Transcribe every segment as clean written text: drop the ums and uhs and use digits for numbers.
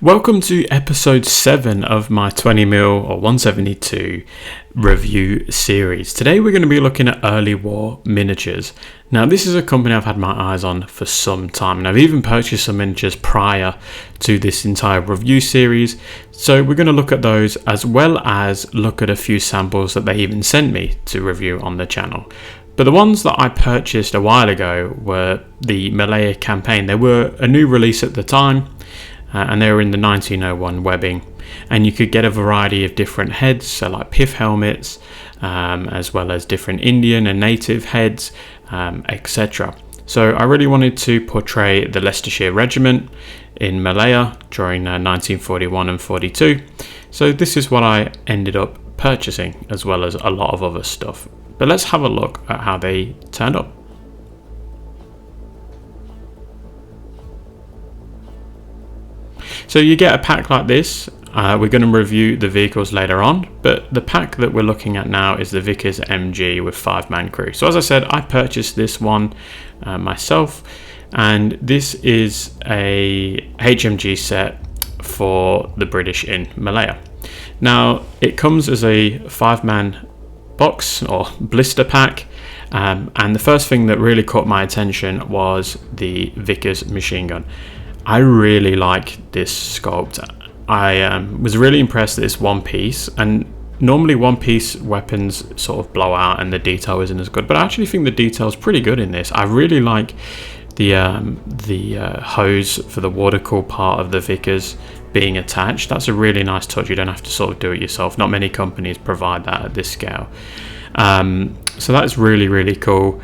Welcome to episode 7 of my 20mm or 172 review series. Today we're going to be looking at Early War Miniatures. Now this is a company I've had my eyes on for some time, and I've even purchased some miniatures prior to this entire review series. So we're going to look at those as well as look at a few samples that they even sent me to review on the channel. But the ones that I purchased a while ago were the Malaya campaign. They were a new release at the time. And they were in the 1901 webbing, and you could get a variety of different heads, so like pith helmets, as well as different Indian and native heads, etc. So I really wanted to portray the Leicestershire Regiment in Malaya during 1941 and 42. So this is what I ended up purchasing, as well as a lot of other stuff. But let's have a look at how they turned up. So you get a pack like this. We're going to review the vehicles later on, but the pack that we're looking at now is the Vickers MG with 5-man crew. So as I said, I purchased this one myself, and this is a HMG set for the British in Malaya. Now it comes as a 5-man box or blister pack, and the first thing that really caught my attention was the Vickers machine gun. I really like this sculpt. I was really impressed that it's one piece, and normally one piece weapons sort of blow out and the detail isn't as good, but I actually think the detail is pretty good in this. I really like the hose for the water cool part of the Vickers being attached. That's a really nice touch. You don't have to sort of do it yourself. Not many companies provide that at this scale. So that's really cool.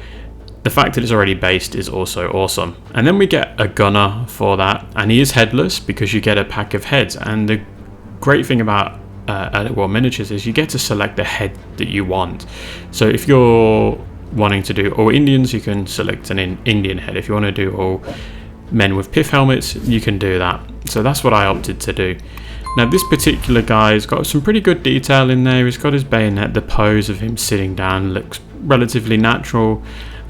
The fact that it's already based is also awesome. And then we get a gunner for that, and he is headless because you get a pack of heads. And the great thing about Early War Miniatures is you get to select the head that you want. So if you're wanting to do all Indians, you can select an Indian head. If you want to do all men with pith helmets, you can do that. So that's what I opted to do. Now this particular guy's got some pretty good detail in there. He's got his bayonet. The pose of him sitting down looks relatively natural.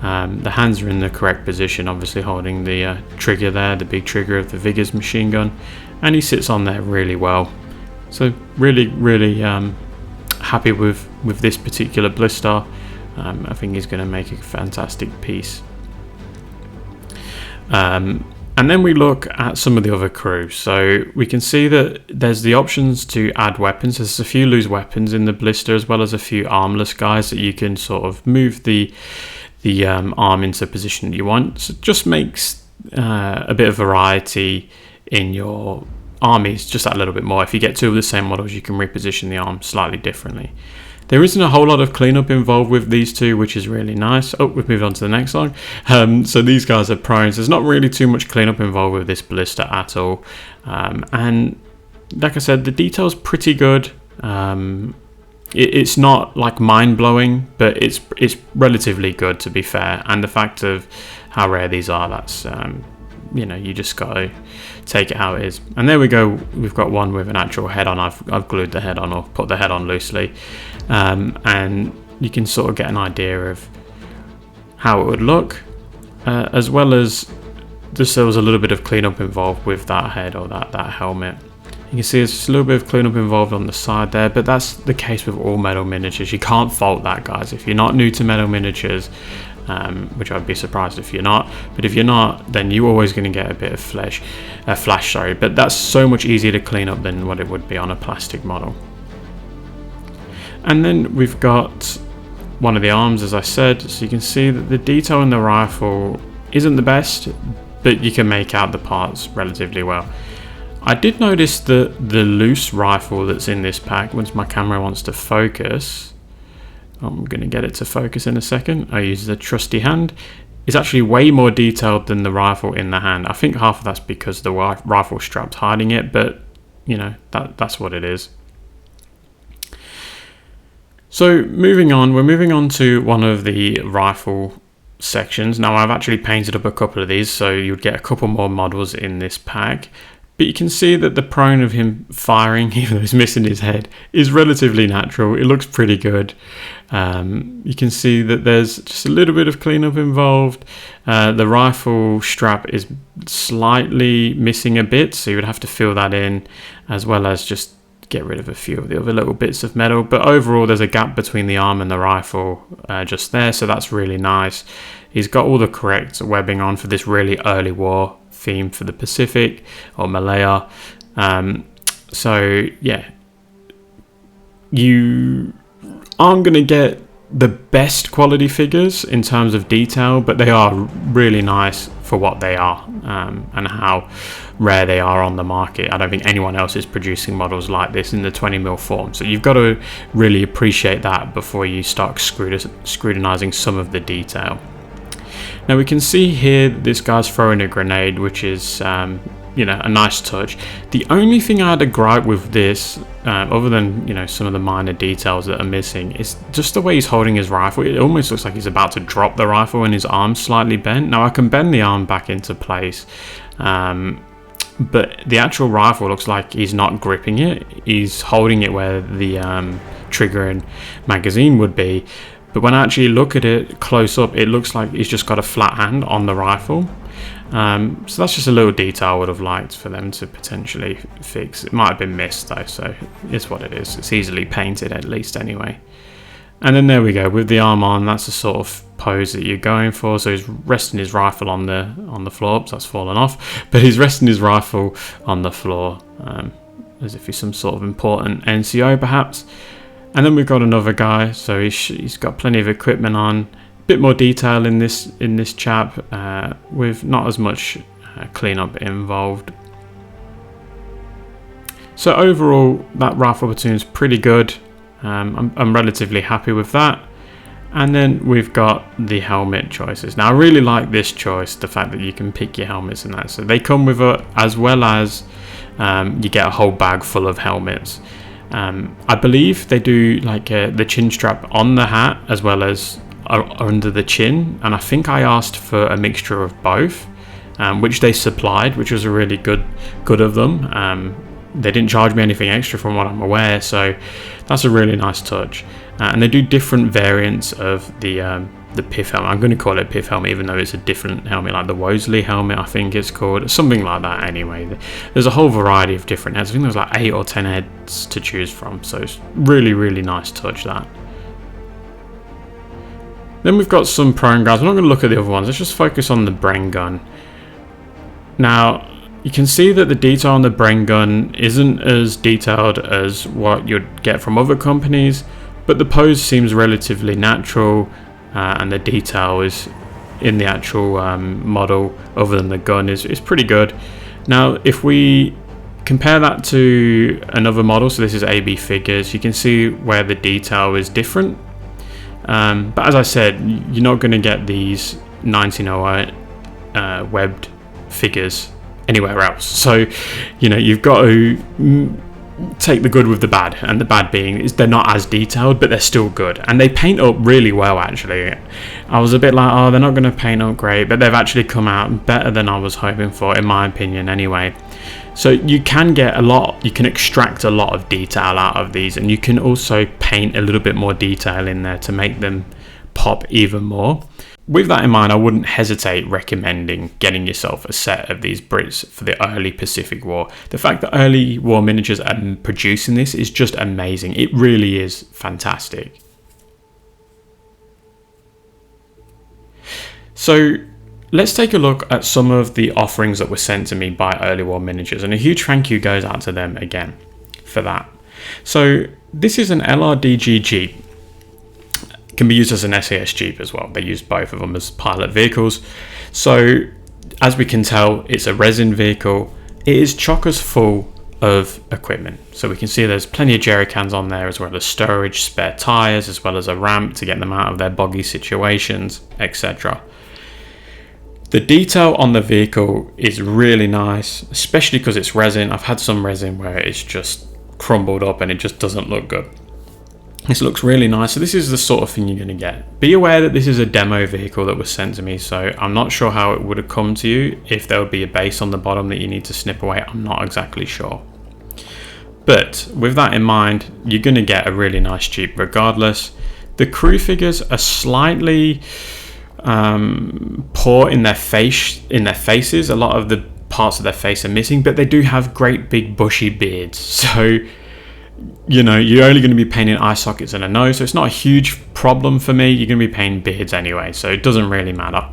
The hands are in the correct position, obviously holding the trigger there, the big trigger of the Vickers machine gun, and he sits on there really well. So really happy with this particular blister. I think he's going to make a fantastic piece. And then we look at some of the other crew. So we can see that there's the options to add weapons. There's a few loose weapons in the blister, as well as a few armless guys that you can sort of move the arm into the position that you want. So it just makes a bit of variety in your armies, just that little bit more. If you get two of the same models, you can reposition the arm slightly differently. There isn't a whole lot of cleanup involved with these two, which is really nice. Oh, we've moved on to the next one. So these guys are primes. There's not really too much cleanup involved with this blister at all. And like I said, the detail's pretty good. It's not like mind-blowing, but it's relatively good, to be fair. And the fact of how rare these are, that's you just got to take it how it is. And there we go. We've got one with an actual head on. I've glued the head on, or put the head on loosely, and you can sort of get an idea of how it would look, as well as just there was a little bit of cleanup involved with that head or that helmet. You can see there's a little bit of cleanup involved on the side there, but that's the case with all metal miniatures. You can't fault that, guys. If you're not new to metal miniatures, which I'd be surprised if you're not, but if you're not, then you're always going to get a bit of flash, but that's so much easier to clean up than what it would be on a plastic model. And then we've got one of the arms, as I said, so you can see that the detail in the rifle isn't the best, but you can make out the parts relatively well. I did notice that the loose rifle that's in this pack, once my camera wants to focus, I'm going to get it to focus in a second, I use the trusty hand, is actually way more detailed than the rifle in the hand. I think half of that's because the rifle strap's hiding it, but that's what it is. So we're moving on to one of the rifle sections. Now I've actually painted up a couple of these, so you'd get a couple more models in this pack. But you can see that the prone of him firing, even though he's missing his head, is relatively natural. It looks pretty good. You can see that there's just a little bit of cleanup involved. The rifle strap is slightly missing a bit, so you would have to fill that in, as well as just get rid of a few of the other little bits of metal. But overall, there's a gap between the arm and the rifle just there, so that's really nice. He's got all the correct webbing on for this really early war theme for the Pacific or Malaya. So yeah, you aren't going to get the best quality figures in terms of detail, but they are really nice for what they are, and how rare they are on the market. I don't think anyone else is producing models like this in the 20mm form, so you've got to really appreciate that before you start scrutinizing some of the detail. Now we can see here this guy's throwing a grenade, which is you know, a nice touch. The only thing I had a gripe with this, other than, you know, some of the minor details that are missing, is just the way he's holding his rifle. It almost looks like he's about to drop the rifle and his arm's slightly bent. Now I can bend the arm back into place, but the actual rifle looks like he's not gripping it. He's holding it where the trigger and magazine would be, but when I actually look at it close up, it looks like he's just got a flat hand on the rifle. So that's just a little detail I would have liked for them to potentially fix. It might have been missed though, so it's what it is. It's easily painted at least anyway. And then there we go, with the arm on, that's the sort of pose that you're going for. So he's resting his rifle on the floor. Oops, that's fallen off. But he's resting his rifle on the floor, as if he's some sort of important NCO perhaps. And then we've got another guy, so he's got plenty of equipment on. Bit more detail in this chap, with not as much cleanup involved. So overall, that rifle platoon is pretty good. I'm relatively happy with that. And then we've got the helmet choices. Now I really like this choice, the fact that you can pick your helmets and that. So they come with it, as well as you get a whole bag full of helmets. I believe they do like the chin strap on the hat as well as under the chin, and I think I asked for a mixture of both, which they supplied, which was a really good of them. They didn't charge me anything extra from what I'm aware, so that's a really nice touch. And they do different variants of the PIF helmet. I'm going to call it PIF helmet, even though it's a different helmet, like the Wosley helmet I think it's called, something like that. Anyway, there's a whole variety of different heads. I think there's like 8 or 10 heads to choose from, so it's really nice touch, that. Then we've got some prone guys. I'm not going to look at the other ones. Let's just focus on the Bren gun. Now, you can see that the detail on the Bren gun isn't as detailed as what you'd get from other companies, but the pose seems relatively natural, and the detail is in the actual model, other than the gun, is pretty good. Now, if we compare that to another model, so this is AB Figures, you can see where the detail is different. But as I said, you're not going to get these 1908 webbed figures anywhere else. So, you know, you've got to take the good with the bad, and the bad being is they're not as detailed, but they're still good, and they paint up really well. Actually, I was a bit like, oh, they're not going to paint up great, but they've actually come out better than I was hoping for, in my opinion anyway. So you can get a lot, you can extract a lot of detail out of these, and you can also paint a little bit more detail in there to make them pop even more. With that in mind, I wouldn't hesitate recommending getting yourself a set of these Brits for the early Pacific War. The fact that Early War Miniatures are producing this is just amazing. It really is fantastic. So let's take a look at some of the offerings that were sent to me by Early War Miniatures, and a huge thank you goes out to them again for that. So this is an LRDG Jeep. It can be used as an SAS Jeep as well. They use both of them as pilot vehicles. So as we can tell, it's a resin vehicle. It is chockers full of equipment. So we can see there's plenty of jerry cans on there, as well as storage, spare tires, as well as a ramp to get them out of their boggy situations, etc. The detail on the vehicle is really nice, especially because it's resin. I've had some resin where it's just crumbled up and it just doesn't look good. This looks really nice. So this is the sort of thing you're going to get. Be aware that this is a demo vehicle that was sent to me, so I'm not sure how it would have come to you. If there would be a base on the bottom that you need to snip away, I'm not exactly sure. But with that in mind, you're going to get a really nice Jeep regardless. The crew figures are slightly poor in their faces. A lot of the parts of their face are missing, but they do have great big bushy beards. So you know, you're only going to be painting eye sockets and a nose, so it's not a huge problem for me. You're going to be painting beards anyway, so it doesn't really matter.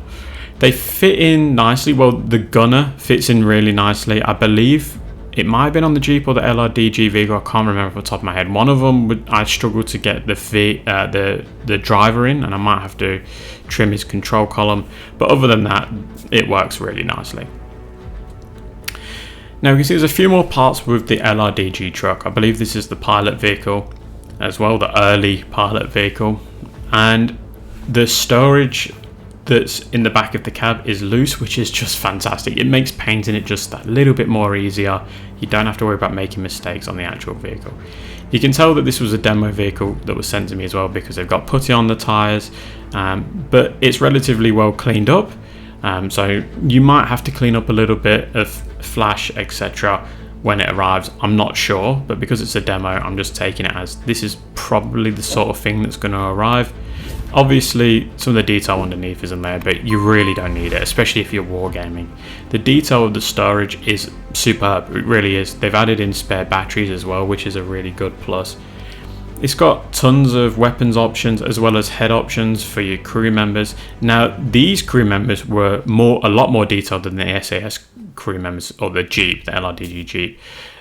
They fit in nicely. Well, the gunner fits in really nicely. I believe it might have been on the Jeep or the LRDG vehicle. I can't remember off the top of my head. One of them, I struggled to get the driver in, and I might have to trim his control column. But other than that, it works really nicely. Now we can see there's a few more parts with the LRDG truck. I believe this is the pilot vehicle as well, the early pilot vehicle. And the storage that's in the back of the cab is loose, which is just fantastic. It makes painting it just that little bit more easier. You don't have to worry about making mistakes on the actual vehicle. You can tell that this was a demo vehicle that was sent to me as well, because they've got putty on the tyres, but it's relatively well cleaned up. So you might have to clean up a little bit of flash, etc. when it arrives. I'm not sure, but because it's a demo, I'm just taking it as this is probably the sort of thing that's going to arrive. Obviously, some of the detail underneath isn't there, but you really don't need it, especially if you're wargaming. The detail of the storage is superb, it really is. They've added in spare batteries as well, which is a really good plus. It's got tons of weapons options as well as head options for your crew members. Now, these crew members were a lot more detailed than the SAS crew members, or the Jeep, the LRDG Jeep.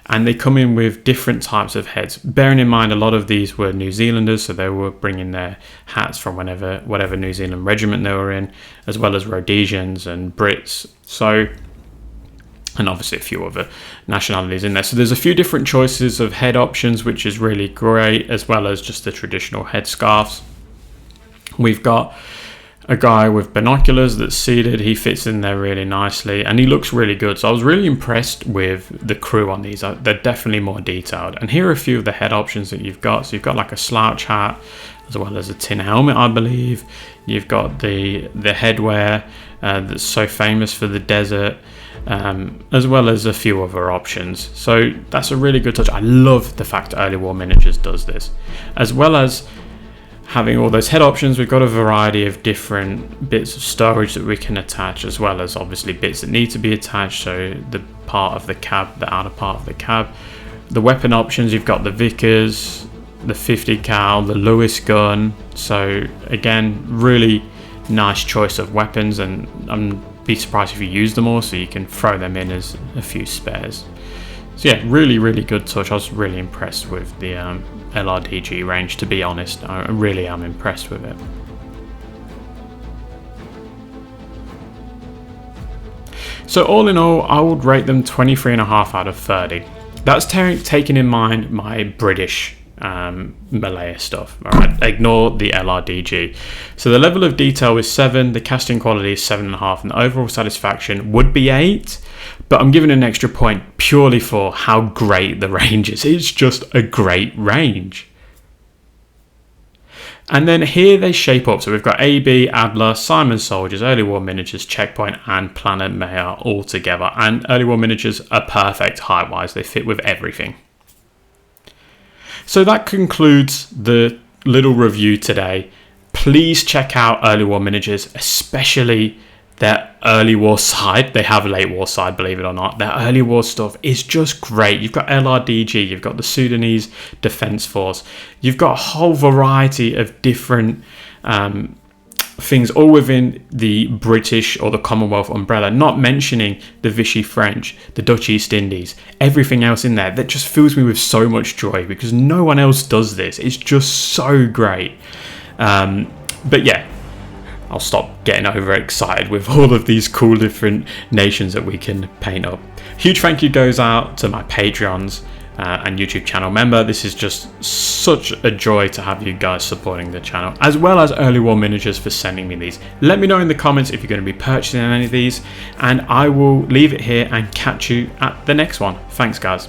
And they come in with different types of heads. Bearing in mind, a lot of these were New Zealanders, so they were bringing their hats from whatever New Zealand regiment they were in, as well as Rhodesians and Brits. So, and obviously a few other nationalities in there. So there's a few different choices of head options, which is really great, as well as just the traditional head scarves. We've got a guy with binoculars that's seated. He fits in there really nicely, and he looks really good. So I was really impressed with the crew on these. They're definitely more detailed. And here are a few of the head options that you've got. So you've got like a slouch hat, as well as a tin helmet, I believe. You've got the headwear that's so famous for the desert. As well as a few other options. So that's a really good touch. I love the fact that Early War Miniatures does this. As well as having all those head options, we've got a variety of different bits of storage that we can attach, as well as obviously bits that need to be attached. So the part of the cab, the outer part of the cab. The weapon options, you've got the Vickers, the 50 cal, the Lewis gun. So again, really nice choice of weapons, and I'm be surprised if you use them all, so you can throw them in as a few spares. So yeah, really good touch. I was really impressed with the LRDG range, to be honest. I really am impressed with it. So all in all, I would rate them 23.5 out of 30. That's taking in mind my British Malaya stuff. All right, ignore the LRDG. So the level of detail is 7, the casting quality is 7.5, and the overall satisfaction would be 8, but I'm giving an extra point purely for how great the range is. It's just a great range. And then here they shape up. So we've got AB, Adler, Simon Soldiers, Early War Miniatures, Checkpoint, and Planet Maya all together. And Early War Miniatures are perfect height-wise. They fit with everything. So that concludes the little review today. Please check out Early War Miniatures, especially their early war side. They have a late war side, believe it or not. Their early war stuff is just great. You've got LRDG, you've got the Sudanese Defence Force, you've got a whole variety of different things, all within the British or the Commonwealth umbrella, not mentioning the Vichy French, the Dutch East Indies, everything else in there. That just fills me with so much joy, because no one else does this. It's just so great. But yeah, I'll stop getting overexcited with all of these cool different nations that we can paint up. Huge thank you goes out to my Patreons and YouTube channel member. This is just such a joy to have you guys supporting the channel, as well as Early War Miniatures for sending me these. Let me know in the comments if you're going to be purchasing any of these, and I will leave it here and catch you at the next one. Thanks guys.